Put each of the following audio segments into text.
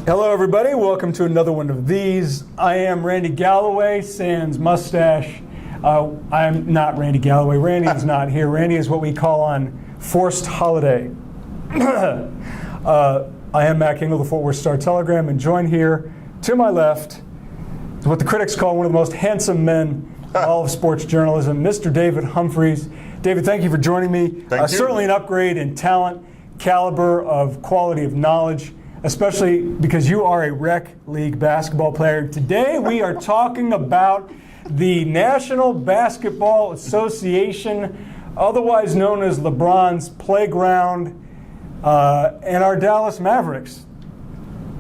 Hello, everybody. Welcome to another one of these. I am Randy Galloway, sans mustache. I am not Randy Galloway. Randy is not here. Randy is what we call on forced holiday. I am Mac Engel, the Fort Worth Star-Telegram, and joined here to my left is what the critics call one of the most handsome men in all of sports journalism, Mr. David Humphreys. David, thank you for joining me. Thank you. Certainly an upgrade in talent, caliber of quality of knowledge, especially because you are a rec league basketball player. Today we are talking about the National Basketball Association, otherwise known as LeBron's playground, and our Dallas Mavericks.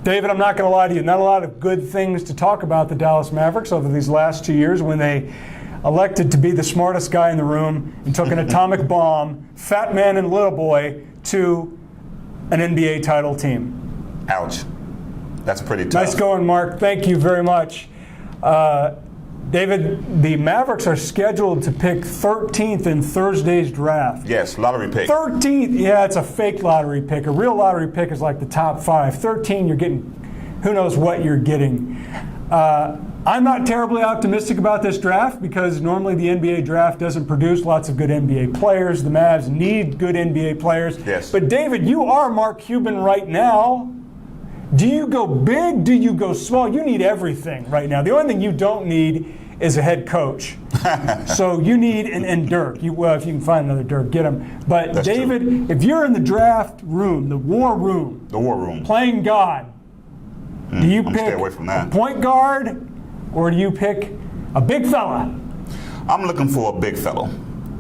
David, I'm not going to lie to you, not a lot of good things to talk about the Dallas Mavericks over these last 2 years when they elected to be the smartest guy in the room and took an atomic bomb, fat man and little boy, to an NBA title team. Ouch. That's pretty tough. Nice going, Mark. Thank you very much. David, the Mavericks are scheduled to pick 13th in Thursday's draft. Yes, lottery pick. 13th, yeah, it's a fake lottery pick. A real lottery pick is like the top 5. 13, you're getting, who knows what you're getting. I'm not terribly optimistic about this draft because normally the NBA draft doesn't produce lots of good NBA players. The Mavs need good NBA players. Yes. But David, you are Mark Cuban right now. Do you go big? Do you go small? You need everything right now. The only thing you don't need is a head coach. So you need, and Dirk. Well, if you can find another Dirk, get him. But That's David, true. if you're in the draft room, the war room, playing God, do you pick stay away from that. a point guard or do you pick a big fella? I'm looking for a big fellow.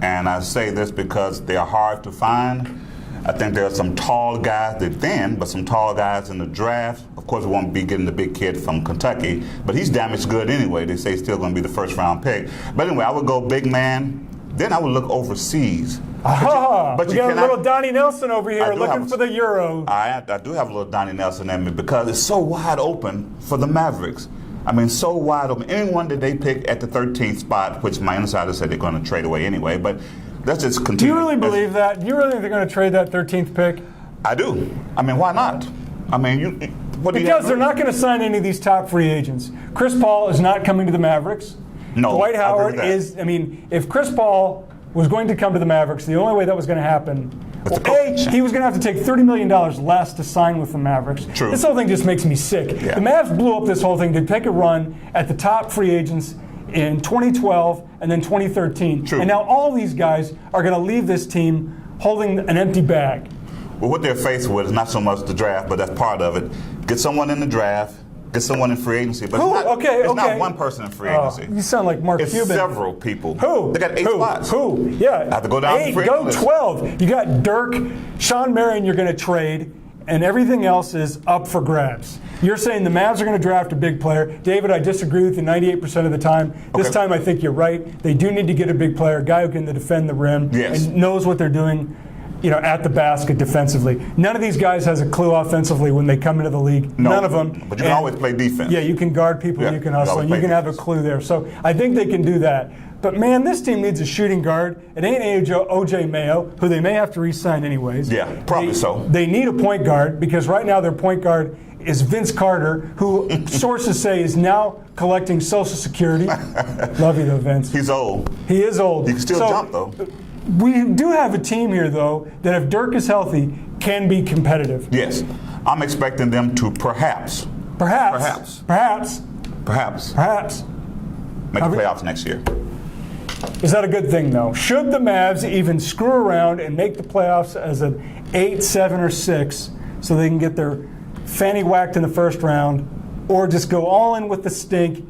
And I say this because they are hard to find. I think there are some tall guys, they're thin, but some tall guys in the draft. Of course, we won't be getting the big kid from Kentucky, but he's damaged good anyway. They say he's still going to be the first round pick. But anyway, I would go big man. Then I would look overseas. But you got a little Donnie Nelson over here looking for the Euro. I do have a little Donnie Nelson in me because it's so wide open for the Mavericks. I mean, so wide open. Anyone that they pick at the 13th spot, which my insider said they're going to trade away anyway, but let's just continue. Do you really believe that? Do you really think they're going to trade that 13th pick? I do. I mean, why not? I mean, because they're not going to sign any of these top free agents. Chris Paul is not coming to the Mavericks. No, Dwight Howard is. I mean, if Chris Paul was going to come to the Mavericks, the only way that was going to happen, he was going to have to take $30 million less to sign with the Mavericks. True. This whole thing just makes me sick. Yeah. The Mavs blew up this whole thing to take a run at the top free agents in 2012 and then 2013. True. And now all these guys are going to leave this team holding an empty bag. Well, what they're faced with is not so much the draft, but that's part of it. Get someone in the draft, get someone in free agency. But it's not one person in free agency. You sound like Mark Cuban. It's several people. Who? They got 8 spots. Who? Yeah. I have to go down 8, the free go list. 12. You got Dirk, Sean Marion you're going to trade, and everything else is up for grabs. You're saying the Mavs are going to draft a big player. David, I disagree with you 98% of the time. This time I think you're right. They do need to get a big player, a guy who can defend the rim and knows what they're doing, at the basket defensively. None of these guys has a clue offensively when they come into the league. No, None of them. But you can always play defense. Yeah, you can guard people, you can hustle, and you can have a clue there. So I think they can do that. But man, this team needs a shooting guard. It ain't OJ Mayo, who they may have to re-sign anyways. Yeah, probably so. They need a point guard because right now their point guard is Vince Carter, who sources say is now collecting Social Security. Love you though, Vince. He's old. He is old. He can still jump though. We do have a team here though that if Dirk is healthy can be competitive. Yes. I'm expecting them to perhaps make the playoffs next year. Is that a good thing though? Should the Mavs even screw around and make the playoffs as an 8, 7, or 6 so they can get their fanny whacked in the first round, or just go all in with the stink,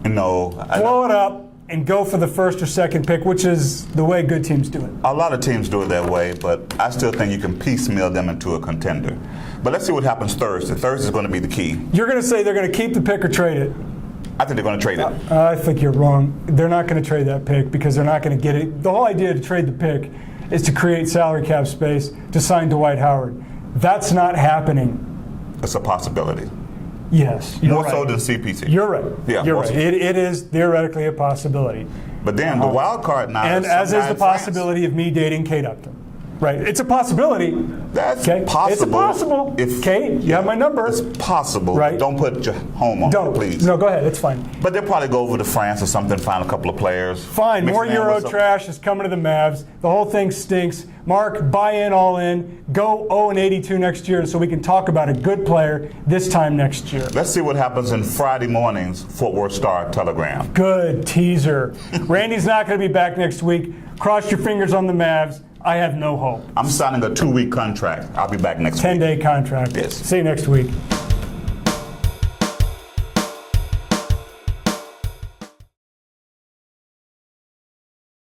blow it up, and go for the first or second pick, which is the way good teams do it? A lot of teams do it that way, but I still think you can piecemeal them into a contender. But let's see what happens Thursday. Thursday is going to be the key. You're going to say they're going to keep the pick or trade it? I think they're going to trade it. I think you're wrong. They're not going to trade that pick because they're not going to get it. The whole idea to trade the pick is to create salary cap space to sign Dwight Howard. That's not happening. It's a possibility. Yes. More so than CPT. You're right. Yeah, you're right. It is theoretically a possibility. But then the wild card now and is as is the France. possibility of me dating Kate Upton. Right. It's a possibility. That's Okay. possible. It's possible. Okay. You have my number. It's possible. Right. Don't put your home on Don't. it, please. No, go ahead. It's fine. But they'll probably go over to France or something, find a couple of players. Fine. Mix More it in Euro with some- trash is coming to the Mavs. The whole thing stinks. Mark, buy in, all in. Go 0-82 next year so we can talk about a good player this time next year. Let's see what happens in Friday morning's Fort Worth Star Telegram. Good teaser. Randy's not going to be back next week. Cross your fingers on the Mavs. I have no hope. I'm signing a 2-week contract. I'll be back next week. 10-day contract. Yes. See you next week.